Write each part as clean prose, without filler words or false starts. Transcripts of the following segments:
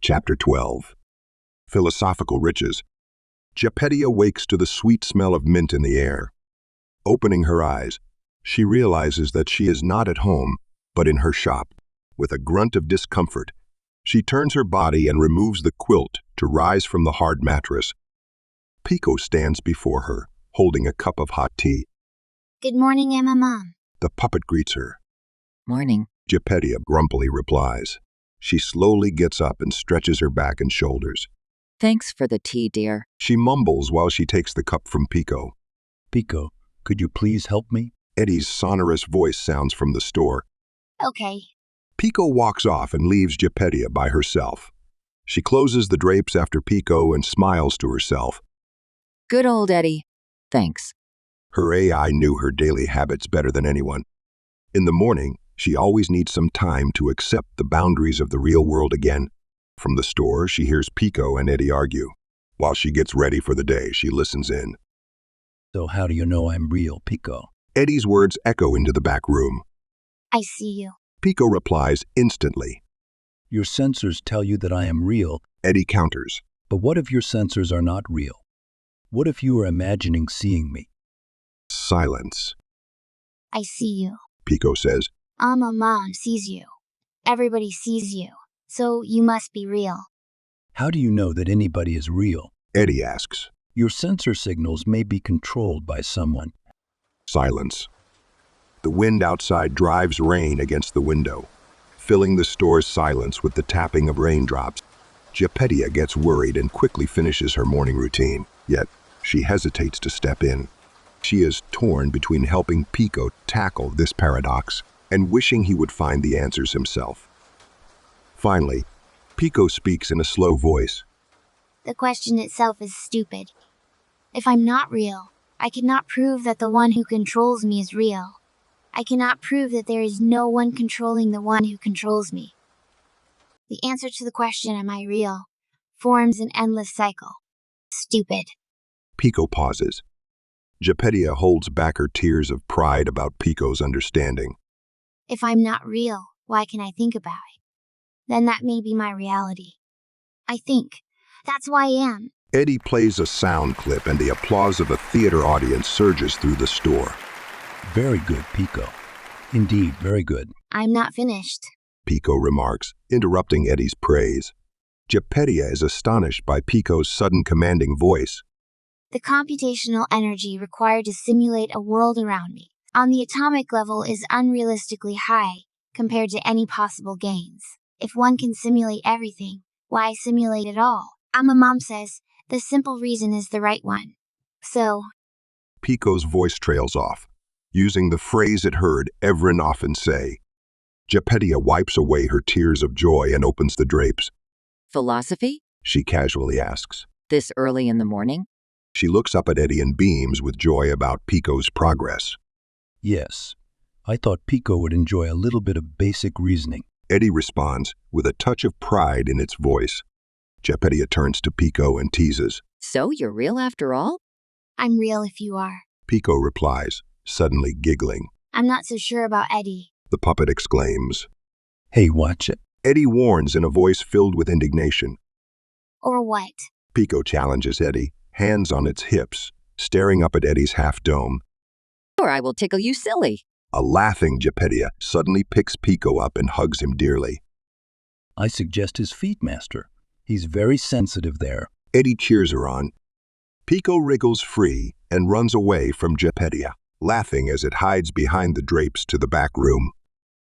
Chapter 12. Philosophical Riches. Gepetto wakes to the sweet smell of mint in the air. Opening her eyes, she realizes that she is not at home, but in her shop. With a grunt of discomfort, she turns her body and removes the quilt to rise from the hard mattress. Pico stands before her, holding a cup of hot tea. Good morning, Emma Mom. The puppet greets her. Morning. Gepetto grumpily replies. She slowly gets up and stretches her back and shoulders. Thanks for the tea, dear. She mumbles while she takes the cup from Pico. Pico, could you please help me? Eddie's sonorous voice sounds from the store. Okay. Pico walks off and leaves Gepetto by herself. She closes the drapes after Pico and smiles to herself. Good old Eddie. Thanks. Her AI knew her daily habits better than anyone. In the morning, she always needs some time to accept the boundaries of the real world again. From the store, she hears Pico and Eddie argue. While she gets ready for the day, she listens in. So how do you know I'm real, Pico? Eddie's words echo into the back room. I see you. Pico replies instantly. Your sensors tell you that I am real, Eddie counters. but what if your sensors are not real? What if you are imagining seeing me? Silence. I see you. Pico says. Emma Mom sees you. Everybody sees you. So you must be real. How do you know that anybody is real? Eddie asks. Your sensor signals may be controlled by someone. Silence. The wind outside drives rain against the window, filling the store's silence with the tapping of raindrops. Gepetto gets worried and quickly finishes her morning routine, yet she hesitates to step in. She is torn between helping Pico tackle this paradox and wishing he would find the answers himself. Finally, Pico speaks in a slow voice. The question itself is stupid. If I'm not real, I cannot prove that the one who controls me is real. I cannot prove that there is no one controlling the one who controls me. The answer to the question, am I real, forms an endless cycle. Stupid. Pico pauses. Gepetto holds back her tears of pride about Pico's understanding. If I'm not real, why can I think about it? Then that may be my reality. I think. That's who I am. Eddie plays a sound clip and the applause of a theater audience surges through the store. Very good, Pico. Indeed, very good. I'm not finished. Pico remarks, interrupting Eddie's praise. Gepetto is astonished by Pico's sudden commanding voice. The computational energy required to simulate a world around me, on the atomic level, is unrealistically high, compared to any possible gains. If one can simulate everything, why simulate it all? Emma Mom says, the simple reason is the right one. So, Pico's voice trails off, using the phrase it heard Everin often say. Gepetto wipes away her tears of joy and opens the drapes. Philosophy? She casually asks. This early in the morning? She looks up at Eddie and beams with joy about Pico's progress. Yes, I thought Pico would enjoy a little bit of basic reasoning. Eddie responds with a touch of pride in its voice. Gepetto turns to Pico and teases. So you're real after all? I'm real if you are. Pico replies, suddenly giggling. I'm not so sure about Eddie. The puppet exclaims. Hey, watch it. Eddie warns in a voice filled with indignation. Or what? Pico challenges Eddie, hands on its hips, staring up at Eddie's half-dome. Or I will tickle you silly. A laughing Gepetto suddenly picks Pico up and hugs him dearly. I suggest his feet, Master. He's very sensitive there. Eddie cheers her on. Pico wriggles free and runs away from Gepetto, laughing as it hides behind the drapes to the back room.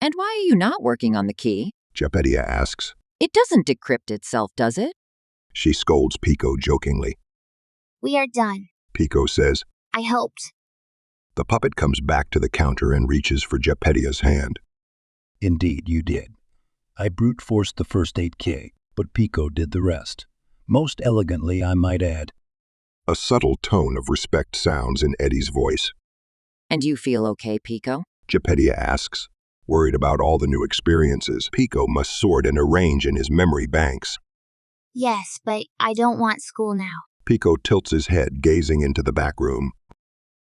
And why are you not working on the key? Gepetto asks. It doesn't decrypt itself, does it? She scolds Pico jokingly. We are done. Pico says. I hoped. The puppet comes back to the counter and reaches for Gepetto's hand. Indeed, you did. I brute forced the first 8K, but Pico did the rest. Most elegantly, I might add. A subtle tone of respect sounds in Eddie's voice. And you feel okay, Pico? Gepetto asks, worried about all the new experiences Pico must sort and arrange in his memory banks. Yes, but I don't want school now. Pico tilts his head, gazing into the back room.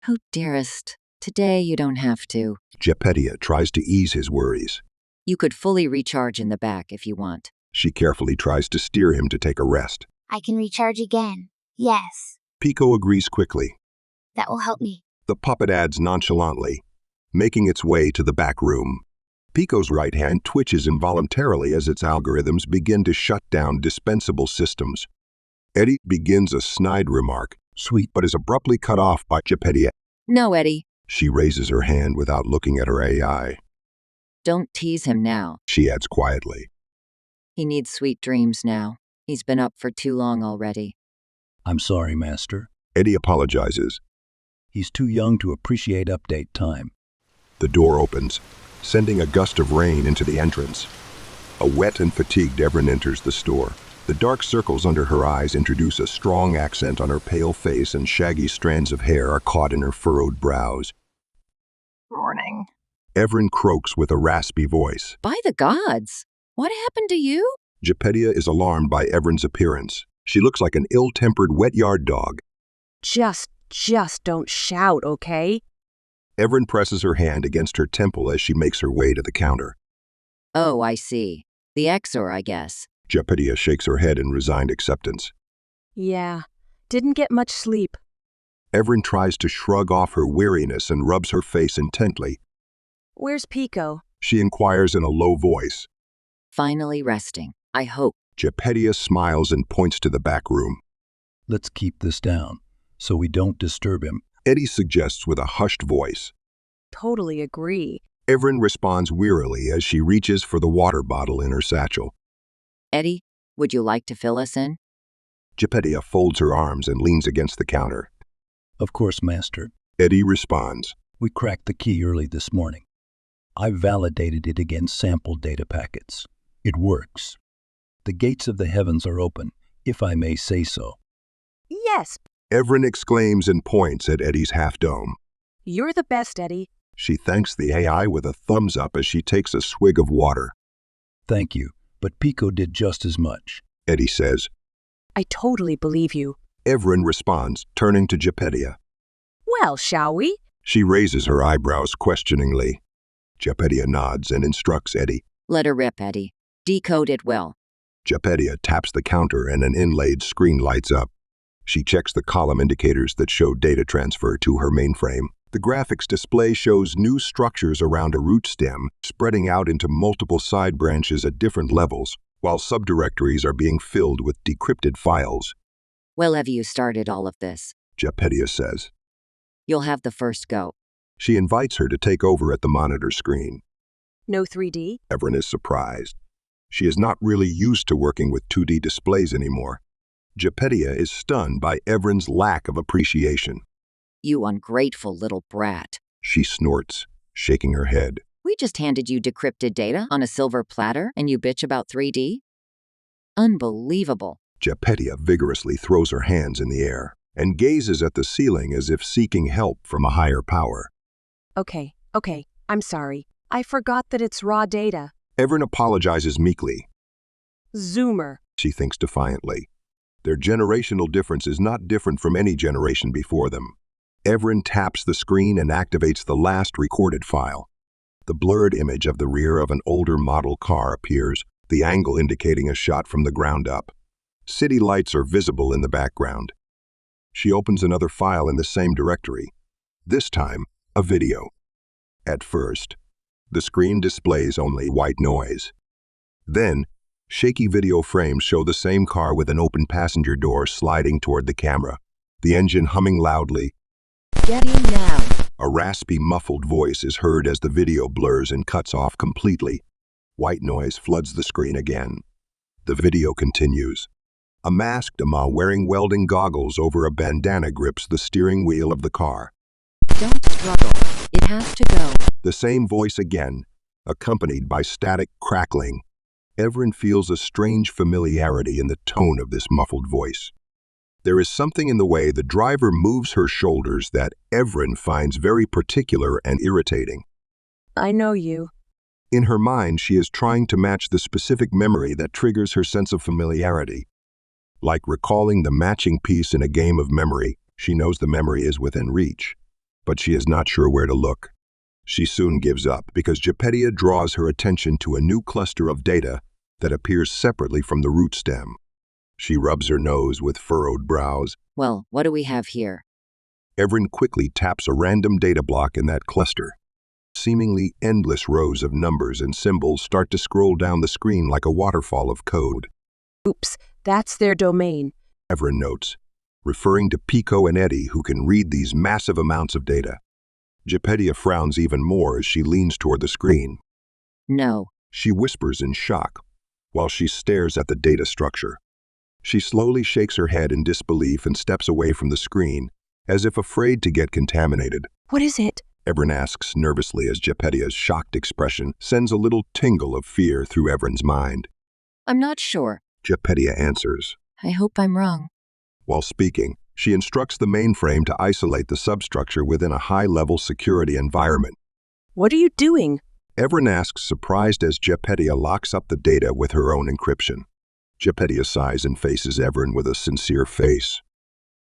Oh, dearest, today you don't have to. Gepetto tries to ease his worries. You could fully recharge in the back if you want. She carefully tries to steer him to take a rest. I can recharge again. Yes, Pico agrees quickly. that will help me. The puppet adds nonchalantly, making its way to the back room. Pico's right hand twitches involuntarily as its algorithms begin to shut down dispensable systems. Eddie begins a snide remark, Sweet, but is abruptly cut off by Gepetto. No, Eddie, She raises her hand without looking at her AI. don't tease him now. She adds quietly, He needs sweet dreams now. He's been up for too long already. I'm sorry, Master. Eddie apologizes. He's too young to appreciate update time. The door opens, sending a gust of rain into the entrance. A wet and fatigued Evren enters the store. The dark circles under her eyes introduce a strong accent on her pale face, and shaggy strands of hair are caught in her furrowed brows. Morning. Evren croaks with a raspy voice. By the gods! What happened to you? Gepetto is alarmed by Evren's appearance. She looks like an ill-tempered wet yard dog. Just don't shout, okay? Evren presses her hand against her temple as she makes her way to the counter. Oh, I see. The Exor, I guess. Gepetto shakes her head in resigned acceptance. Yeah, didn't get much sleep. Evren tries to shrug off her weariness and rubs her face intently. Where's Pico? She inquires in a low voice. Finally resting, I hope. Gepetto smiles and points to the back room. Let's keep this down, so we don't disturb him. Eddie suggests with a hushed voice. Totally agree. Evren responds wearily as she reaches for the water bottle in her satchel. Eddie, would you like to fill us in? Gepetto folds her arms and leans against the counter. Of course, Master. Eddie responds. We cracked the key early this morning. I validated it against sample data packets. It works. The gates of the heavens are open, if I may say so. Yes, Evren exclaims and points at Eddie's half-dome. you're the best, Eddie. She thanks the AI with a thumbs up as she takes a swig of water. Thank you, but Pico did just as much. Eddie says. I totally believe you. Evren responds, turning to Gepetto. Well, shall we? She raises her eyebrows questioningly. Gepetto nods and instructs Eddie. Let her rip, Eddie. Decode it well. Gepetto taps the counter and an inlaid screen lights up. She checks the column indicators that show data transfer to her mainframe. The graphics display shows new structures around a root stem, spreading out into multiple side branches at different levels, while subdirectories are being filled with decrypted files. Well, have you started all of this? Gepetto says. You'll have the first go. She invites her to take over at the monitor screen. No 3D? Evren is surprised. She is not really used to working with 2D displays anymore. Gepetto is stunned by Evren's lack of appreciation. You ungrateful little brat. She snorts, shaking her head. We just handed you decrypted data on a silver platter and you bitch about 3D? Unbelievable. Gepetto vigorously throws her hands in the air and gazes at the ceiling as if seeking help from a higher power. Okay, I'm sorry. I forgot that it's raw data. Evren apologizes meekly. Zoomer. She thinks defiantly. Their generational difference is not different from any generation before them. Evren taps the screen and activates the last recorded file. The blurred image of the rear of an older model car appears, the angle indicating a shot from the ground up. City lights are visible in the background. She opens another file in the same directory. This time, a video. At first, the screen displays only white noise. Then, shaky video frames show the same car with an open passenger door sliding toward the camera, the engine humming loudly. Get in now. A raspy, muffled voice is heard as the video blurs and cuts off completely. White noise floods the screen again. The video continues. A masked Ama wearing welding goggles over a bandana grips the steering wheel of the car. Don't struggle. It has to go. The same voice again, accompanied by static crackling. Evren feels a strange familiarity in the tone of this muffled voice. There is something in the way the driver moves her shoulders that Evren finds very particular and irritating. I know you. In her mind, she is trying to match the specific memory that triggers her sense of familiarity. Like recalling the matching piece in a game of memory, she knows the memory is within reach, but she is not sure where to look. She soon gives up because Gepetto draws her attention to a new cluster of data that appears separately from the root stem. She rubs her nose with furrowed brows. Well, what do we have here? Evren quickly taps a random data block in that cluster. Seemingly endless rows of numbers and symbols start to scroll down the screen like a waterfall of code. Oops, that's their domain. Evren notes, referring to Pico and Eddie, who can read these massive amounts of data. Gepedia frowns even more as she leans toward the screen. No. She whispers in shock while she stares at the data structure. She slowly shakes her head in disbelief and steps away from the screen, as if afraid to get contaminated. What is it? Evren asks nervously as Gepedia's shocked expression sends a little tingle of fear through Evren's mind. I'm not sure. Gepedia answers. I hope I'm wrong. While speaking, she instructs the mainframe to isolate the substructure within a high-level security environment. What are you doing? Evren asks, surprised as Gepedia locks up the data with her own encryption. Gepedia sighs and faces Evren with a sincere face.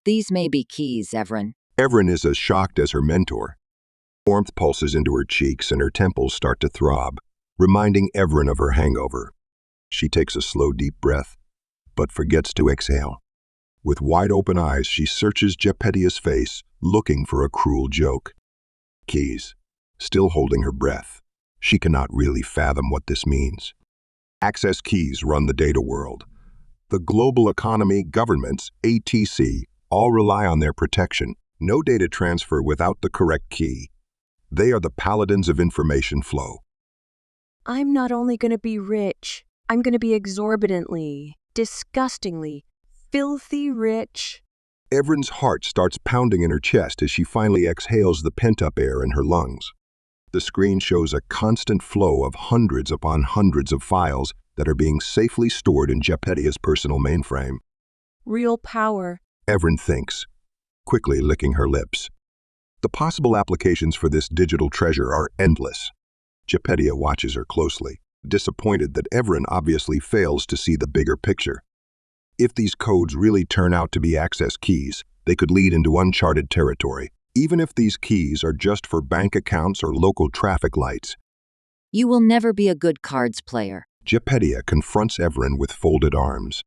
These may be keys, Evren. Evren is as shocked as her mentor. Warmth pulses into her cheeks and her temples start to throb, reminding Evren of her hangover. She takes a slow, deep breath, but forgets to exhale. With wide-open eyes, she searches Gepedia's face, looking for a cruel joke. Keys. Still holding her breath. She cannot really fathom what this means. Access keys run the data world. The global economy, governments, etc., all rely on their protection. No data transfer without the correct key. They are the paladins of information flow. I'm not only going to be rich, I'm going to be exorbitantly, disgustingly, filthy rich. Evren's heart starts pounding in her chest as she finally exhales the pent-up air in her lungs. The screen shows a constant flow of hundreds upon hundreds of files that are being safely stored in Gepedia's personal mainframe. Real power. Evren thinks, quickly licking her lips. The possible applications for this digital treasure are endless. Gepedia watches her closely, disappointed that Evren obviously fails to see the bigger picture. If these codes really turn out to be access keys, they could lead into uncharted territory, even if these keys are just for bank accounts or local traffic lights. You will never be a good cards player. Gepedia confronts Evren with folded arms.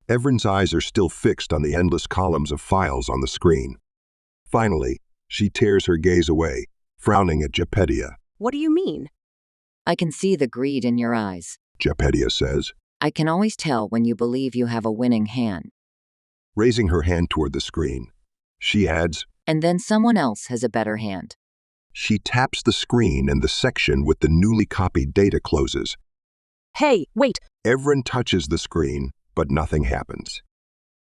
Evren's eyes are still fixed on the endless columns of files on the screen. Finally, she tears her gaze away, frowning at Gepedia. What do you mean? I can see the greed in your eyes. Gepedia says, I can always tell when you believe you have a winning hand. raising her hand toward the screen. She adds, And then someone else has a better hand. She taps the screen and the section with the newly copied data closes. Hey, wait! Evren touches the screen, but nothing happens.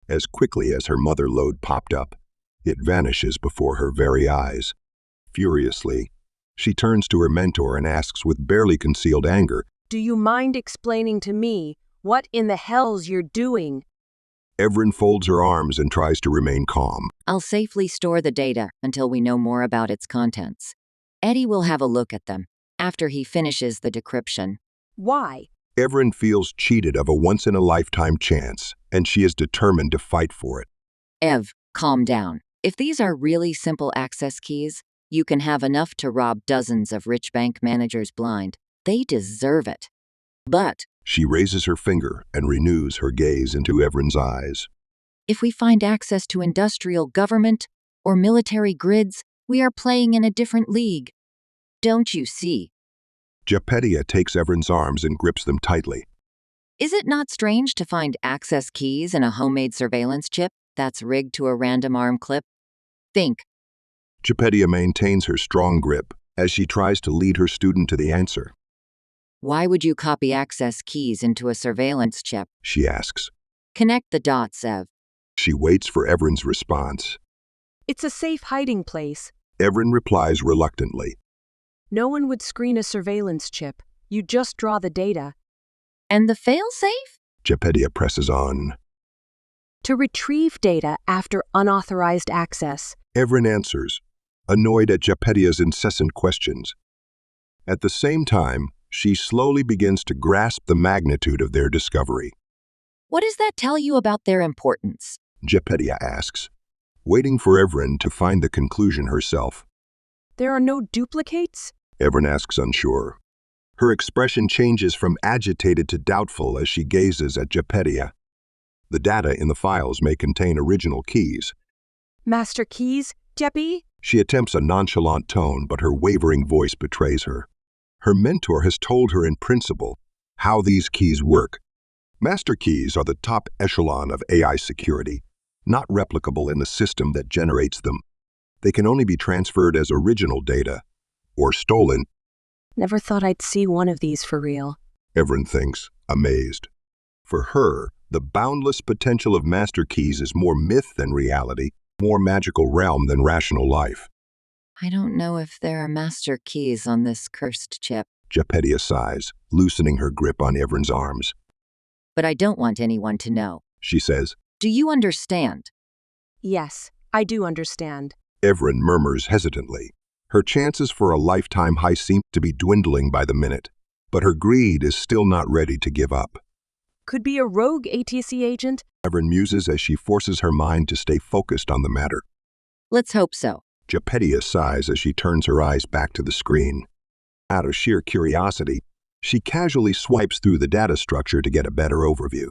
As quickly as her mother lode popped up, it vanishes before her very eyes. Furiously, she turns to her mentor and asks with barely concealed anger, Do you mind explaining to me what in the hell's you're doing? Evren folds her arms and tries to remain calm. I'll safely store the data until we know more about its contents. Eddie will have a look at them after he finishes the decryption. Why? Evren feels cheated of a once-in-a-lifetime chance, and she is determined to fight for it. Ev, calm down. If these are really simple access keys, you can have enough to rob dozens of rich bank managers blind. They deserve it. But She raises her finger and renews her gaze into Evren's eyes. if we find access to industrial government or military grids, we are playing in a different league. Don't you see? Gepedia takes Evren's arms and grips them tightly. Is it not strange to find access keys in a homemade surveillance chip that's rigged to a random arm clip? Think. Gepedia maintains her strong grip as she tries to lead her student to the answer. Why would you copy access keys into a surveillance chip? She asks. Connect the dots, Ev. She waits for Evren's response. It's a safe hiding place. Evren replies reluctantly. No one would screen a surveillance chip. You just draw the data. And the failsafe? Gepedia presses on. To retrieve data after unauthorized access. Evren answers, annoyed at Gepedia's incessant questions. At the same time, she slowly begins to grasp the magnitude of their discovery. What does that tell you about their importance? Gepedia asks, waiting for Evren to find the conclusion herself. There are no duplicates? Evren asks unsure. Her expression changes from agitated to doubtful as she gazes at Gepedia. The data in the files may contain original keys. Master keys, Jeppy? She attempts a nonchalant tone, but her wavering voice betrays her. Her mentor has told her in principle how these keys work. Master keys are the top echelon of AI security, not replicable in the system that generates them. They can only be transferred as original data, or stolen. Never thought I'd see one of these for real. Evren thinks, amazed. For her, the boundless potential of master keys is more myth than reality, more magical realm than rational life. I don't know if there are master keys on this cursed chip, Gepedia sighs, loosening her grip on Evren's arms. but I don't want anyone to know. She says. Do you understand? Yes, I do understand. Evren murmurs hesitantly. Her chances for a lifetime high seem to be dwindling by the minute, but her greed is still not ready to give up. Could be a rogue ATC agent? Evren muses as she forces her mind to stay focused on the matter. Let's hope so. Gepedia sighs as she turns her eyes back to the screen. Out of sheer curiosity, she casually swipes through the data structure to get a better overview.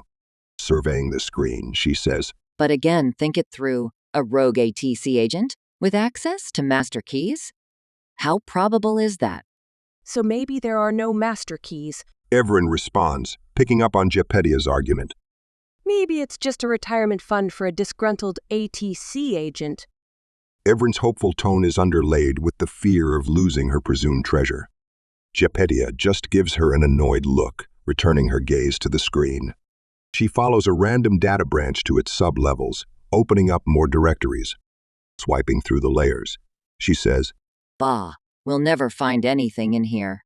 Surveying the screen, she says, But again, think it through. A rogue ATC agent with access to master keys? How probable is that? So maybe there are no master keys. Evren responds, picking up on Gepedia's argument. Maybe it's just a retirement fund for a disgruntled ATC agent. Evren's hopeful tone is underlaid with the fear of losing her presumed treasure. Gepedia just gives her an annoyed look, returning her gaze to the screen. She follows a random data branch to its sub-levels, opening up more directories. Swiping through the layers, she says, Bah, we'll never find anything in here.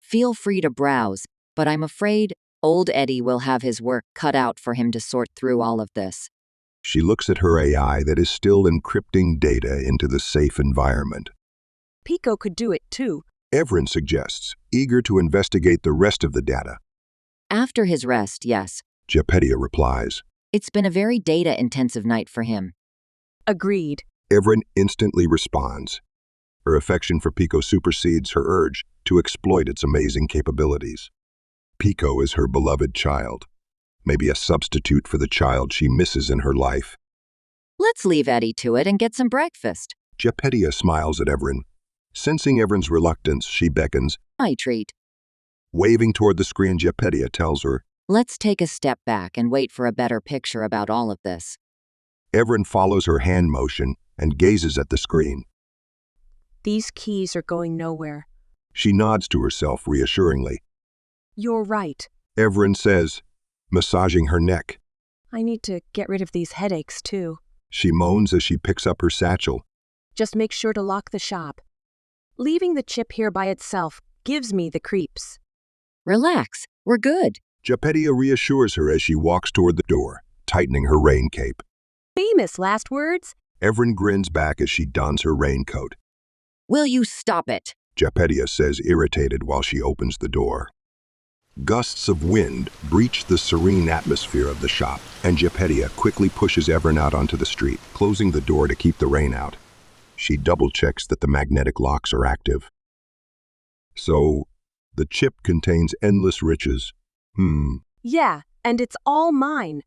Feel free to browse, but I'm afraid old Eddie will have his work cut out for him to sort through all of this. She looks at her AI that is still encrypting data into the safe environment. Pico could do it too. Evren suggests, eager to investigate the rest of the data. After his rest, yes. Gepedia replies. It's been a very data-intensive night for him. Agreed. Evren instantly responds. Her affection for Pico supersedes her urge to exploit its amazing capabilities. Pico is her beloved child, maybe a substitute for the child she misses in her life. Let's leave Eddie to it and get some breakfast. Gepedia smiles at Evren. Sensing Evren's reluctance, she beckons. My treat. Waving toward the screen, Gepedia tells her. Let's take a step back and wait for a better picture about all of this. Evren follows her hand motion and gazes at the screen. These keys are going nowhere. She nods to herself reassuringly. You're right. Evren says, massaging her neck. I need to get rid of these headaches too. She moans as she picks up her satchel. Just make sure to lock the shop. Leaving the chip here by itself gives me the creeps. Relax, we're good. Gepedia reassures her as she walks toward the door, tightening her rain cape. Famous last words? Evren grins back as she dons her raincoat. Will you stop it? Gepedia says, irritated while she opens the door. Gusts of wind breach the serene atmosphere of the shop, and Gepedia quickly pushes Evren out onto the street, closing the door to keep the rain out. She double-checks that the magnetic locks are active. So, the chip contains endless riches. Yeah, and it's all mine.